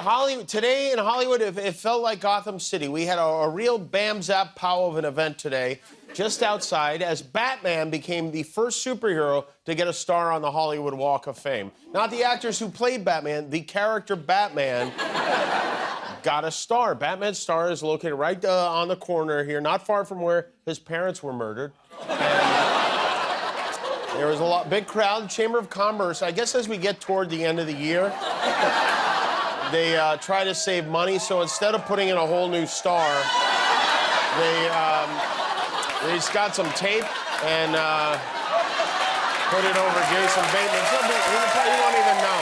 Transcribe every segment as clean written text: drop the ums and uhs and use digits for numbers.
Hollywood, today in Hollywood, it felt like Gotham City. We had a real bam zap pow of an event today, just outside, as Batman became the first superhero to get a star on the Hollywood Walk of Fame. Not the actors who played Batman, the character Batman got a star. Batman's star is located right on the corner here, not far from where his parents were murdered. And there was a big crowd, Chamber of Commerce. I guess as we get toward the end of the year, they try to save money, so instead of putting in a whole new star, they just got some tape and put it over Jason Bateman. You won't even know.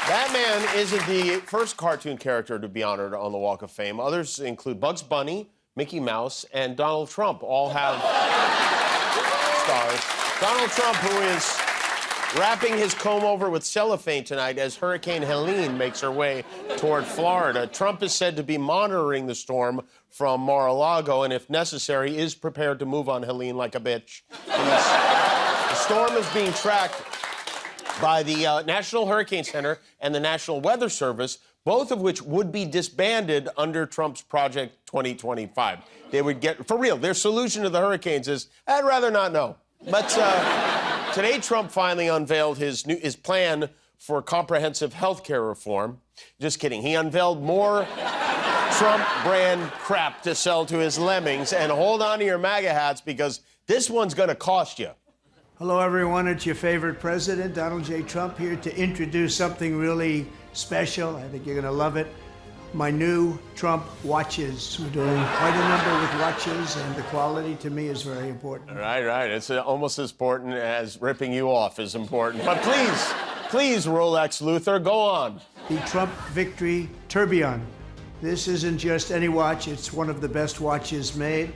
Batman isn't the first cartoon character to be honored on the Walk of Fame. Others include Bugs Bunny, Mickey Mouse, and Donald Trump. All have stars. Donald Trump, who is wrapping his comb over with cellophane tonight as Hurricane Helene makes her way toward Florida. Trump is said to be monitoring the storm from Mar-a-Lago and, if necessary, is prepared to move on Helene like a bitch. The storm is being tracked by the National Hurricane Center and the National Weather Service, both of which would be disbanded under Trump's Project 2025. They would get, for real, their solution to the hurricanes is, I'd rather not know. But today, Trump finally unveiled his plan for comprehensive health care reform. Just kidding. He unveiled more Trump brand crap to sell to his lemmings. And hold on to your MAGA hats, because this one's going to cost you. Hello, everyone. It's your favorite president, Donald J. Trump, here to introduce something really special. I think you're going to love it. My new Trump watches. We're doing quite a number with watches, and the quality to me is very important. Right. It's almost as important as ripping you off is important. But please, Rolex Luthor, go on. The Trump Victory Tourbillon. This isn't just any watch. It's one of the best watches made.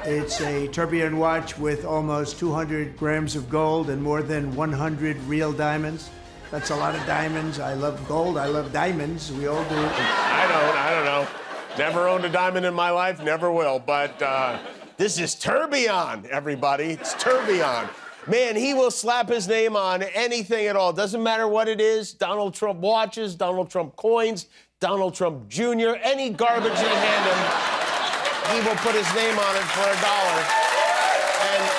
It's a tourbillon watch with almost 200 grams of gold and more than 100 real diamonds. That's a lot of diamonds. I love gold. I love diamonds. We all do. I don't know. Never owned a diamond in my life, never will. But this is tourbillon, everybody. It's tourbillon. Man, he will slap his name on anything at all. Doesn't matter what it is. Donald Trump watches, Donald Trump coins, Donald Trump Jr., any garbage they hand him, he will put his name on it for $1. And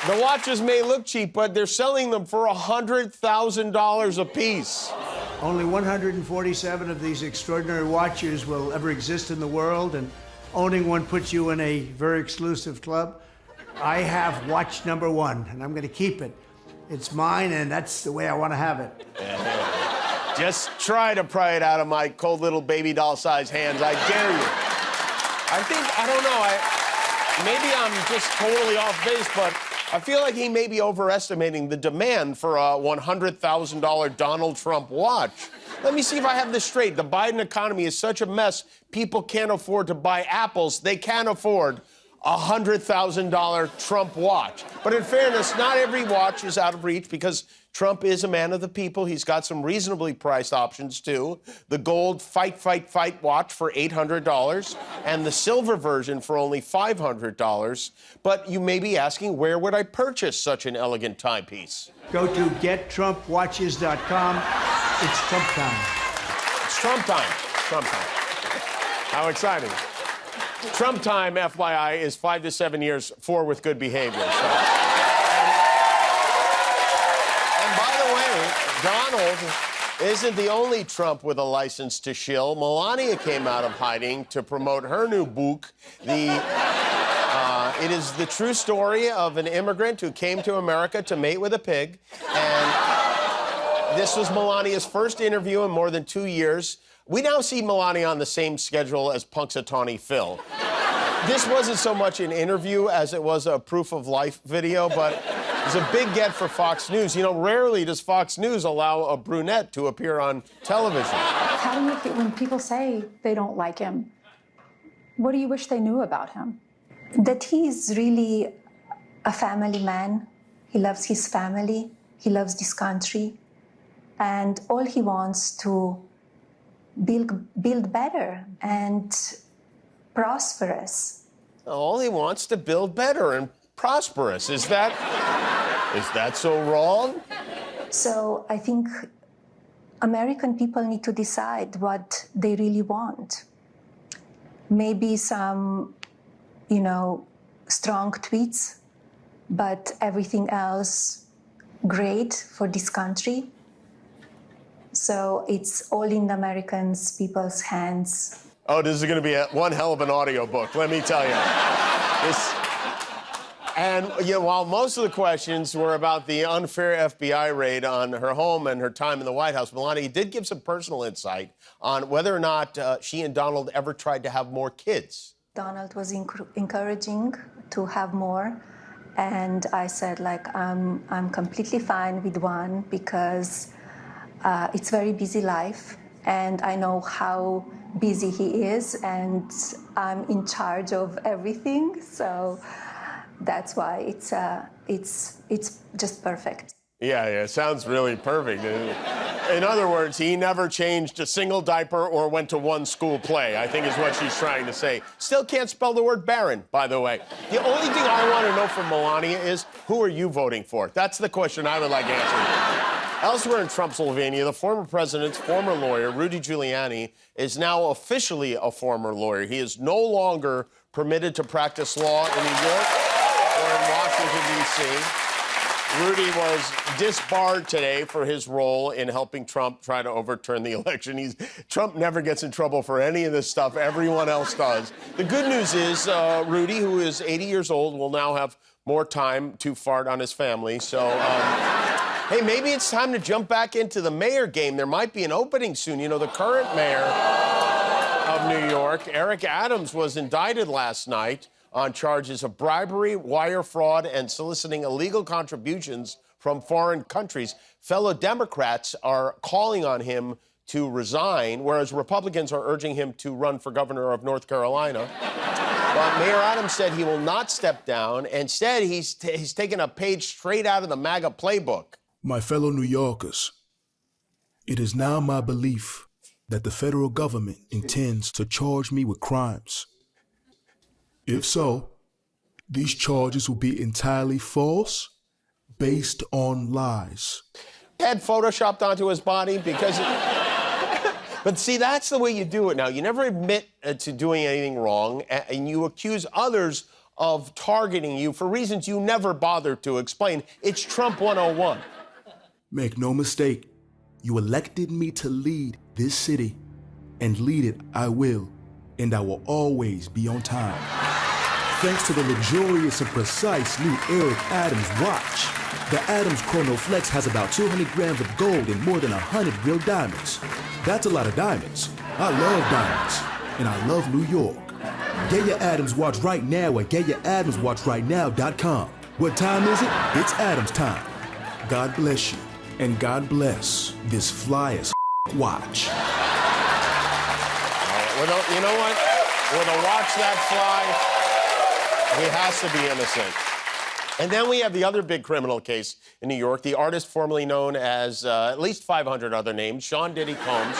the watches may look cheap, but they're selling them for $100,000 a piece. Only 147 of these extraordinary watches will ever exist in the world, and owning one puts you in a very exclusive club. I have watch number one, and I'm going to keep it. It's mine, and that's the way I want to have it. Just try to pry it out of my cold little baby doll-sized hands. I dare you. I don't know. Maybe I'm just totally off base, but I feel like he may be overestimating the demand for a $100,000 Donald Trump watch. Let me see if I have this straight. The Biden economy is such a mess, people can't afford to buy apples. They can't afford a $100,000 Trump watch. But in fairness, not every watch is out of reach, because Trump is a man of the people. He's got some reasonably priced options, too. The gold Fight watch for $800 and the silver version for only $500. But you may be asking, where would I purchase such an elegant timepiece? Go to gettrumpwatches.com. It's Trump time. It's Trump time. Trump time. How exciting. Trump time, FYI, is 5 to 7 years, 4 with good behavior. So. Donald isn't the only Trump with a license to shill. Melania came out of hiding to promote her new book. It is the true story of an immigrant who came to America to mate with a pig. And this was Melania's first interview in more than 2 years. We now see Melania on the same schedule as Punxsutawney Phil. This wasn't so much an interview as it was a proof of life video, but it was a big get for Fox News. You know, rarely does Fox News allow a brunette to appear on television. How do you feel when people say they don't like him? What do you wish they knew about him? That he's really a family man. He loves his family. He loves this country. And all he wants to build better and prosperous. All he wants to build better and prosperous. Is that so wrong? So I think American people need to decide what they really want. Maybe some, strong tweets, but everything else great for this country. So it's all in the American people's hands. Oh, this is going to be one hell of an audiobook, let me tell you. While most of the questions were about the unfair FBI raid on her home and her time in the White House, Melania did give some personal insight on whether or not she and Donald ever tried to have more kids. Donald was encouraging to have more, and I said, I'm completely fine with one because it's very busy life, and I know how busy he is, and I'm in charge of everything, so that's why it's just perfect. Yeah, sounds really perfect. In other words, he never changed a single diaper or went to one school play, I think is what she's trying to say. Still can't spell the word barren, by the way. The only thing I want to know from Melania is, who are you voting for? That's the question I would like answered. Elsewhere in Trumpsylvania, the former president's former lawyer, Rudy Giuliani, is now officially a former lawyer. He is no longer permitted to practice law in New York or in Washington, D.C. Rudy was disbarred today for his role in helping Trump try to overturn the election. Trump never gets in trouble for any of this stuff. Everyone else does. The good news is Rudy, who is 80 years old, will now have more time to fart on his family. So, hey, maybe it's time to jump back into the mayor game. There might be an opening soon. You know, the current mayor of New York, Eric Adams, was indicted last night on charges of bribery, wire fraud, and soliciting illegal contributions from foreign countries. Fellow Democrats are calling on him to resign, whereas Republicans are urging him to run for governor of North Carolina. But Mayor Adams said he will not step down. Instead, he's taken a page straight out of the MAGA playbook. My fellow New Yorkers, it is now my belief that the federal government intends to charge me with crimes. If so, these charges will be entirely false, based on lies. Had photoshopped onto his body because... But see, that's the way you do it now. You never admit to doing anything wrong, and you accuse others of targeting you for reasons you never bothered to explain. It's Trump 101. Make no mistake, you elected me to lead this city, and lead it I will, and I will always be on time. Thanks to the luxurious and precise new Eric Adams watch, the Adams Chrono Flex has about 200 grams of gold and more than 100 real diamonds. That's a lot of diamonds. I love diamonds, and I love New York. Get your Adams watch right now at getYourAdamsWatchRightNow.com. What time is it? It's Adams time. God bless you, and God bless this fly-as watch. Well, you know what? With a watch that fly, he has to be innocent. And then we have the other big criminal case in New York, the artist formerly known as at least 500 other names, Sean Diddy Combs,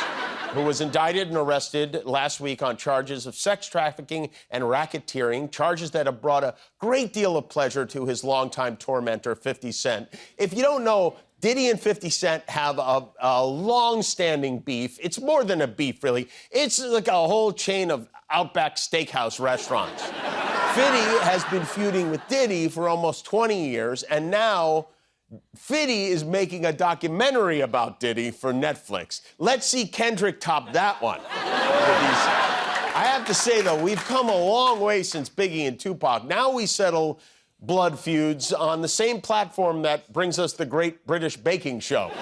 who was indicted and arrested last week on charges of sex trafficking and racketeering, charges that have brought a great deal of pleasure to his longtime tormentor, 50 Cent. If you don't know, Diddy and 50 Cent have a long-standing beef. It's more than a beef, really. It's like a whole chain of Outback Steakhouse restaurants. 50 has been feuding with Diddy for almost 20 years, and now 50 is making a documentary about Diddy for Netflix. Let's see Kendrick top that one. I have to say, though, we've come a long way since Biggie and Tupac. Now we settle blood feuds on the same platform that brings us the Great British Baking Show.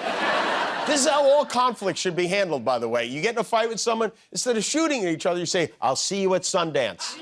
This is how all conflict should be handled, by the way. You get in a fight with someone, instead of shooting at each other, you say, "I'll see you at Sundance."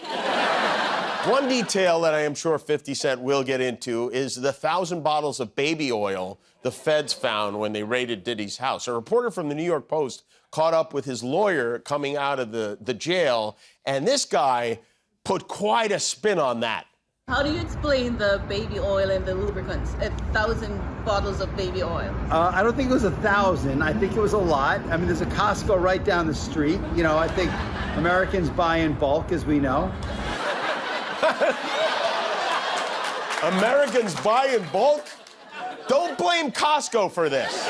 One detail that I am sure 50 Cent will get into is the 1,000 bottles of baby oil the feds found when they raided Diddy's house. A reporter from the New York Post caught up with his lawyer coming out of the jail, and this guy put quite a spin on that. How do you explain the baby oil and the lubricants? 1,000 bottles of baby oil. I don't think it was 1,000. I think it was a lot. I mean, there's a Costco right down the street. You know, I think Americans buy in bulk, as we know. Americans buy in bulk? Don't blame Costco for this.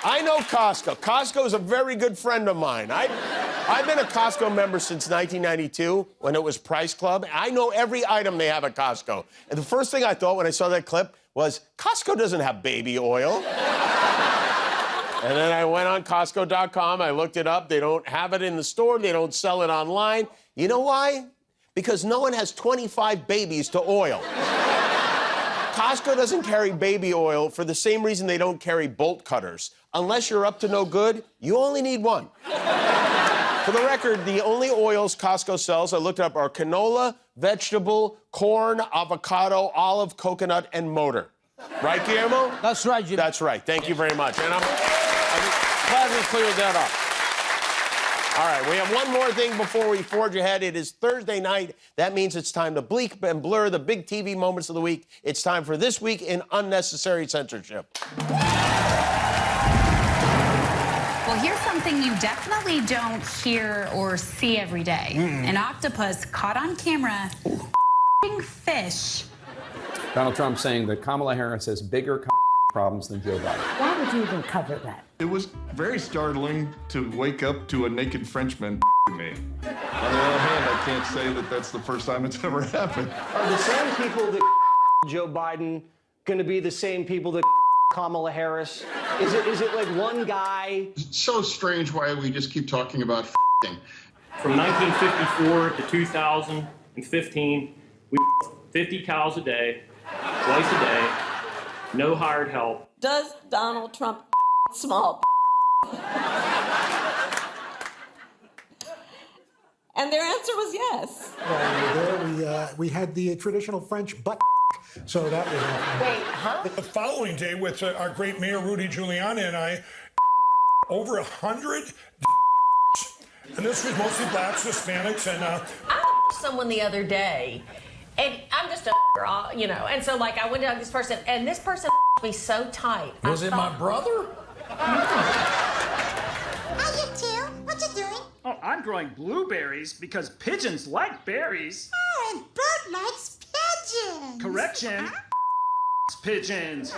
I know Costco. Costco is a very good friend of mine. I've been a Costco member since 1992 when it was Price Club. I know every item they have at Costco. And the first thing I thought when I saw that clip was, Costco doesn't have baby oil. And then I went on Costco.com, I looked it up. They don't have it in the store, they don't sell it online. You know why? Because no one has 25 babies to oil. Costco doesn't carry baby oil for the same reason they don't carry bolt cutters. Unless you're up to no good, you only need one. For the record, the only oils Costco sells, I looked it up, are canola, vegetable, corn, avocado, olive, coconut, and motor. Right, Guillermo? That's right, Jimmy. That's right. Thank you very much. And I'm glad we cleared that up. All right, we have one more thing before we forge ahead. It is Thursday night. That means it's time to bleep and blur the big TV moments of the week. It's time for This Week in Unnecessary Censorship. Well, here's something you definitely don't hear or see every day. An octopus caught on camera f***ing fish. Donald Trump saying that Kamala Harris has bigger problems than Joe Biden. Why would you even cover that? It was very startling to wake up to a naked Frenchman me. On the other hand, I can't say that that's the first time it's ever happened. Are the same people that Joe Biden going to be the same people that Kamala Harris? Is it like one guy? It's so strange why we just keep talking about From 1954 to 2015, we 50 cows a day, twice a day, no hired help. Does Donald Trump small? And their answer was yes. There we had the traditional French butt, so that was. Wait, huh? The following day, with our great mayor Rudy Giuliani and I, over 100, and this was mostly blacks, Hispanics, and. I someone the other day, and I'm just a girl, you know, and so like I went to this person, and this person me so tight. Was it my brother? How you two? What you doing? Oh, I'm growing blueberries because pigeons like berries. Oh, and Bert likes pigeons. Correction. Huh? Pigeons.